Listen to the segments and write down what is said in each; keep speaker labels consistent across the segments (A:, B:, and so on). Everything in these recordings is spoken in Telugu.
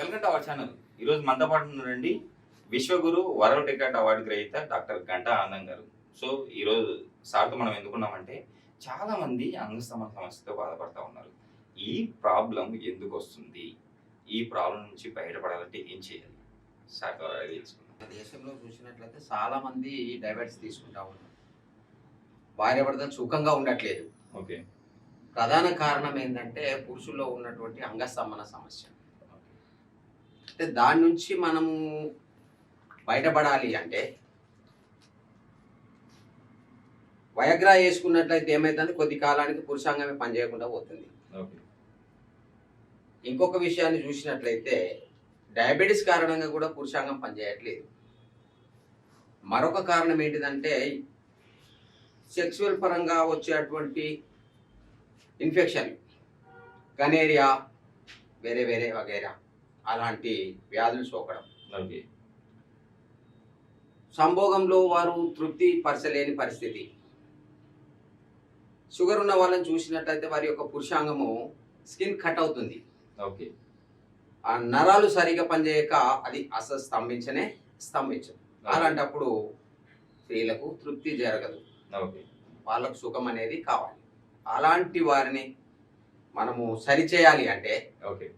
A: Welcome to our channel. ఈరోజు మనతో పాటు ఉన్నారండి విశ్వగురు వరల్డ్ రికార్డ్ అవార్డు గ్రహీత డాక్టర్ గంటా ఆనందం గారు. సో ఈరోజు సార్తో మనం ఎందుకున్నామంటే చాలా మంది అంగస్తంభన సమస్యతో బాధపడతా ఉన్నారు. ఈ ప్రాబ్లం ఎందుకు వస్తుంది, ఈ ప్రాబ్లం నుంచి బయటపడాలంటే ఏం చేయాలి సార్ ద్వారా తెలుసుకుందాం.
B: మన దేశంలో చూసినట్లయితే చాలా మంది డయాబెటిస్ తీసుకుంటా ఉన్నారు. భార్య భర్తలు సుఖంగా ఉండట్లేదు.
A: ఓకే.
B: ప్రధాన కారణం ఏంటంటే పురుషుల్లో ఉన్నటువంటి అంగస్తంభన సమస్య. అంటే దాని నుంచి మనము బయటపడాలి అంటే వయగ్రా వేసుకున్నట్లయితే ఏమైతుంది, కొద్ది కాలానికి పురుషాంగమే పనిచేయకుండా పోతుంది.
A: ఓకే.
B: ఇంకొక విషయాన్ని చూసినట్లయితే డయాబెటిస్ కారణంగా కూడా పురుషాంగం పనిచేయట్లేదు. మరొక కారణం ఏంటిదంటే సెక్సువల్ పరంగా వచ్చేటువంటి ఇన్ఫెక్షన్, గనేరియా, వేరే వేరే వగైరా అలాంటి వ్యాధులు సోకడం,
A: ఓకే.
B: సంభోగంలో వారు తృప్తి పరచలేని పరిస్థితి. షుగర్ ఉన్న వాళ్ళని చూసినట్లయితే వారి యొక్క పురుషాంగము స్కిన్ కట్ అవుతుంది.
A: ఓకే.
B: ఆ నరాలు సరిగా పనిచేయక అది అసలు స్తంభించదు. అలాంటప్పుడు స్త్రీలకు తృప్తి జరగదు,
A: ఓకే.
B: వాళ్ళకు సుఖం అనేది కావాలి. అలాంటి వారిని మనము సరిచేయాలి అంటే
A: ఓకే.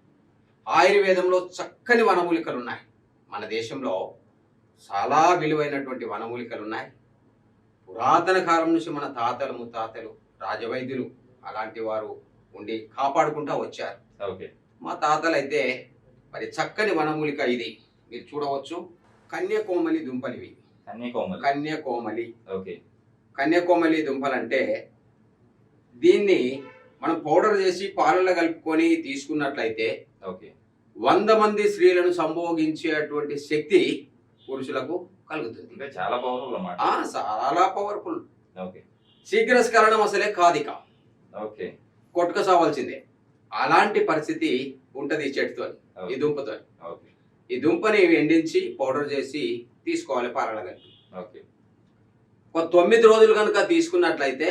B: ఆయుర్వేదంలో చక్కని వనమూలికలు ఉన్నాయి. మన దేశంలో చాలా విలువైనటువంటి వనమూలికలు ఉన్నాయి. పురాతన కాలం నుంచి మన తాతలు ముత్తాతలు రాజవైద్యులు అలాంటి వారు ఉండి కాపాడుకుంటూ వచ్చారు.
A: ఓకే.
B: మా తాతలు అయితే మరి చక్కని వనమూలిక ఇది మీరు చూడవచ్చు. కన్యకోమలి దుంపలివి. కన్యకోమలి.
A: ఓకే.
B: కన్యకోమలి దుంపలంటే దీన్ని మనం పౌడర్ చేసి పాలలో కలుపుకొని తీసుకున్నట్లయితే
A: ఓకే
B: 100 మంది స్త్రీలను సంభోగించేటువంటి శక్తి పురుషులకు కలుగుతుంది.
A: అంటే చాలా పవర్ఫుల్ అన్నమాట.
B: చాలా పవర్ఫుల్.
A: ఓకే.
B: శీఘ్రస్ఖలనం అసలే కాదిక,
A: ఓకే.
B: కొట్టుక సావాల్సిందే. అలాంటి పరిస్థితి ఉంటది ఈ చెట్టుతో, ఈ దుంపతో.
A: ఓకే.
B: ఈ దుంపని ఎండించి పౌడర్ చేసి తీసుకోవాలి పాలలో కలిపి.
A: ఓకే.
B: ఒక 9 రోజులు కనుక తీసుకున్నట్లయితే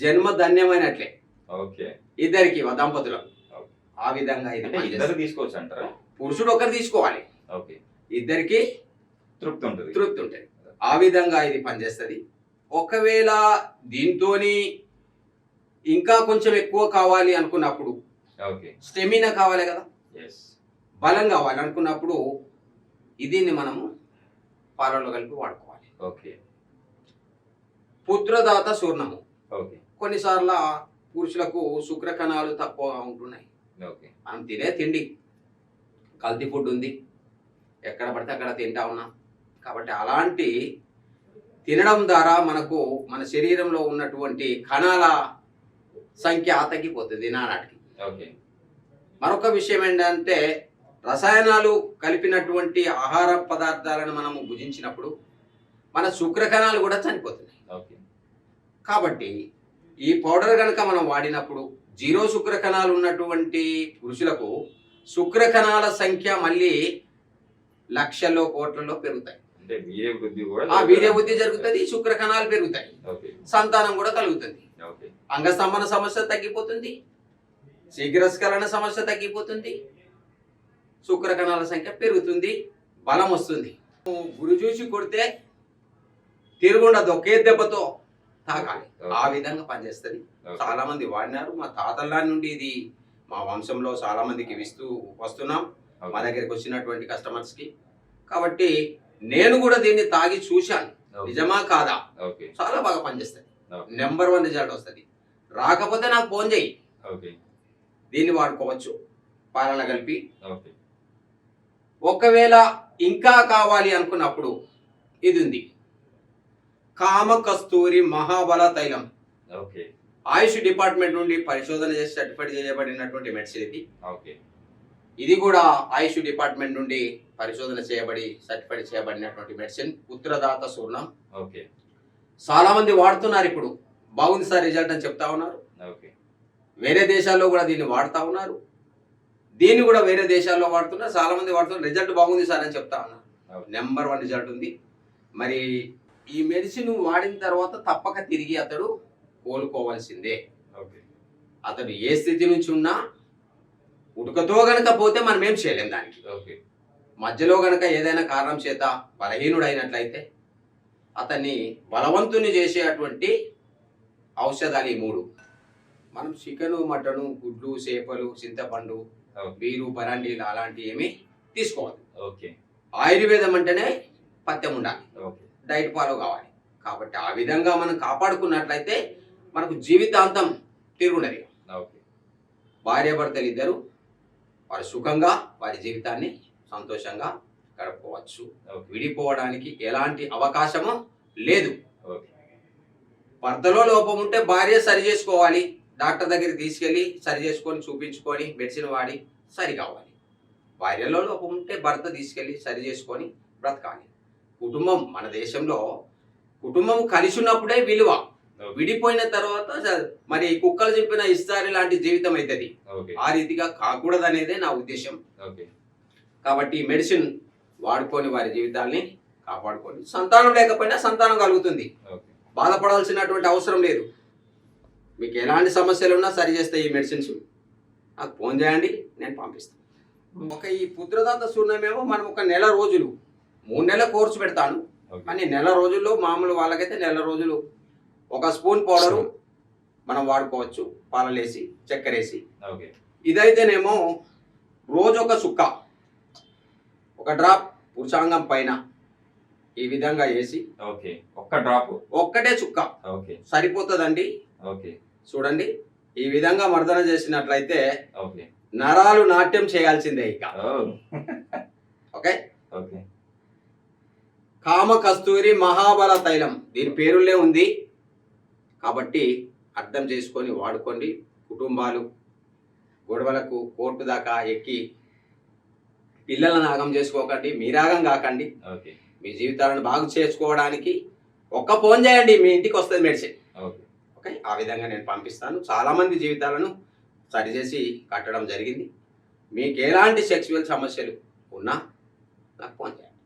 B: జన్మ ధన్యమైనట్లే
A: ఓకే.
B: ఇద్దరికి దంపతులకు. ఆ విధంగా ఇది
A: ఇద్దరు తీసుకోవచ్చు అంటారా?
B: పురుషుడు ఒకరు తీసుకోవాలి,
A: ఓకే.
B: ఇద్దరికి
A: తృప్తి ఉంటుంది.
B: ఆ విధంగా ఇది పనిచేస్తుంది. ఒకవేళ దీంతోని ఇంకా కొంచెం ఎక్కువ కావాలి అనుకున్నప్పుడు,
A: ఓకే,
B: స్టెమినా కావాలి కదా,
A: yes,
B: బలం కావాలి అనుకున్నప్పుడు దీన్ని మనము పాలలో కలిపి వాడుకోవాలి.
A: ఓకే.
B: పుత్రదాత చూర్ణము.
A: ఓకే.
B: కొన్నిసార్లు పురుషులకు శుక్రకణాలు తక్కువ ఉంటున్నాయి.
A: ఓకే.
B: మనం తినే తిండి కల్తీ ఫుడ్ ఉంది, ఎక్కడ పడితే అక్కడ తింటా ఉన్నాం. కాబట్టి అలాంటి తినడం ద్వారా మనకు మన శరీరంలో ఉన్నటువంటి కణాల సంఖ్య తగ్గిపోతుంది నానాటికి.
A: ఓకే.
B: మరొక విషయం ఏంటంటే రసాయనాలు కలిపినటువంటి ఆహార పదార్థాలను మనము భుజించినప్పుడు మన శుక్రకణాలు కూడా చనిపోతున్నాయి.
A: ఓకే.
B: కాబట్టి ఈ పౌడర్ కనుక మనం వాడినప్పుడు 0 శుక్రకణాలు ఉన్నటువంటి పురుషులకు శుక్రకణాల సంఖ్య మళ్ళీ లక్షల్లో కోట్లలో పెరుగుతాయి.
A: అంటే
B: వీర్య వృద్ధి జరుగుతుంది, శుక్రకణాలు పెరుగుతాయి, సంతానం కూడా కలుగుతుంది, అంగస్తంభన సమస్య తగ్గిపోతుంది, శీఘ్రస్ఖలన సమస్య తగ్గిపోతుంది, శుక్రకణాల సంఖ్య పెరుగుతుంది, బలం వస్తుంది. గురి చూసి కొడితే తిరుగుండదు, ఒకే దెబ్బతో తాకాలి. ఆ విధంగా పనిచేస్తుంది. చాలా మంది వాడినారు. మా తాతల నుండి ఇది మా వంశంలో చాలా మందికి ఇస్తూ వస్తున్నాం, మా దగ్గరికి వచ్చినటువంటి కస్టమర్స్ కి. కాబట్టి నేను కూడా దీన్ని తాగి చూశాను, నిజమా కాదా. చాలా బాగా పనిచేస్తుంది, నెంబర్ 1 రిజల్ట్ వస్తుంది. రాకపోతే నాకు ఫోన్ చేయి, దీన్ని వాడుకోవచ్చు పాలన కలిపి. ఒకవేళ ఇంకా కావాలి అనుకున్నప్పుడు ఇది ఉంది, కామకస్తూరి మహాబల తైలం. ఆయుష్ డిపార్ట్మెంట్ నుండి పరిశోధన చేసి సర్టిఫైడ్ చేయబడినటువంటి మెడిసిన్ ఇది. ఇది కూడా ఆయుష్ డిపార్ట్మెంట్ నుండి పరిశోధన చేయబడి సర్టిఫైడ్ చేయబడినటువంటి మెడిసిన్, పుత్రదాత చూర్ణం. చాలా మంది వాడుతున్నారు, ఇప్పుడు బాగుంది సార్ రిజల్ట్ అని చెప్తా ఉన్నారు. వేరే దేశాల్లో కూడా దీన్ని వాడుతూ ఉన్నారు. దీన్ని కూడా వేరే దేశాల్లో వాడుతున్నారు, చాలా మంది వాడుతున్నారు, రిజల్ట్ బాగుంది సార్ అని చెప్తా ఉన్నారు. నెంబర్ 1 రిజల్ట్ ఉంది. మరి ఈ మెడిసిన్ వాడిన తర్వాత తప్పక తిరిగి అతడు కోలుకోవాల్సిందే. అతడు ఏ స్థితి నుంచి ఉన్నా ఉటుకతో గనక పోతే మనం ఏం చేయలేం దానికి.
A: ఓకే.
B: మధ్యలో గనక ఏదైనా కారణం చేత బలహీనుడైనట్లయితే అతన్ని బలవంతుని చేసేటువంటి ఔషధాలు ఈ 3. మనం చికెను, మటను, గుడ్లు, చేపలు, చింతపండు, బీరు, బరాండీలు అలాంటివి ఏమి తీసుకోవద్దు.
A: ఓకే.
B: ఆయుర్వేదం అంటేనే పథ్యం ఉండాలి,
A: ఓకే.
B: డైట్ ఫాలో కావాలి. కాబట్టి ఆ విధంగా మనం కాపాడుకున్నట్లయితే మనకు జీవితాంతం తిరుగున్నది.
A: ఓకే.
B: భార్యాభర్తలు ఇద్దరు వారు సుఖంగా వారి జీవితాన్ని సంతోషంగా గడుపుకోవచ్చు. విడిపోవడానికి ఎలాంటి అవకాశము లేదు.
A: ఓకే.
B: భర్తలో లోపం ఉంటే భార్య సరి చేసుకోవాలి, డాక్టర్ దగ్గరికి తీసుకెళ్ళి సరి చేసుకొని చూపించుకొని మెడిసిన్ వాడి సరి కావాలి. భార్యలో లోపం ఉంటే భర్త తీసుకెళ్ళి సరి చేసుకొని బ్రతకాలి. కుటుంబం మన దేశంలో కుటుంబం కలిసి ఉన్నప్పుడే విలువ, విడిపోయిన తర్వాత మరి కుక్కలు చెప్పిన ఇస్తారి లాంటి జీవితం అవుతుంది. ఆ రీతిగా కాకూడదు అనేదే నా ఉద్దేశం. కాబట్టి మెడిసిన్ వాడుకొని వారి జీవితాల్ని కాపాడుకోండి. సంతానం లేకపోయినా సంతానం కలుగుతుంది, బాధపడాల్సినటువంటి అవసరం లేదు. మీకు ఎలాంటి సమస్యలు ఉన్నా సరి చేస్తాయి ఈ మెడిసిన్స్. నాకు ఫోన్ చేయండి, నేను పంపిస్తాను. ఈ పుత్రదాత సూర్ణమేమో మనం ఒక నెల రోజులు 3 నెలల కోర్సు పెడతాను. కానీ నెల రోజుల్లో మామూలు వాళ్ళకైతే నెల రోజులు 1 స్పూన్ పౌడరు మనం వాడుకోవచ్చు, పాలలేసి చక్కెర వేసి. ఇదైతేనేమో రోజు ఒక చుక్క, 1 డ్రాప్ పురుషాంగం పైన ఈ విధంగా వేసి, ఒక్కటే చుక్క సరిపోతుందండి. చూడండి, ఈ విధంగా మర్దన చేసినట్లయితే నరాలు నాట్యం చేయాల్సిందే ఇక. ఓకే. కామ కస్తూరి మహాబల తైలం దీని పేరులే ఉంది కాబట్టి అర్థం చేసుకొని వాడుకోండి. కుటుంబాలు గొడవలకు కోర్టు దాకా ఎక్కి పిల్లలను ఆగం చేసుకోకండి, మీరాగం కాకండి. మీ జీవితాలను బాగు చేసుకోవడానికి ఒక్క ఫోన్ చేయండి, మీ ఇంటికి వస్తుంది మెడిసిన్. ఓకే. ఆ విధంగా నేను పంపిస్తాను. చాలామంది జీవితాలను సరిచేసి కట్టడం జరిగింది. మీకు ఎలాంటి సెక్సువల్ సమస్యలు ఉన్నా నాకు ఫోన్ చేయండి.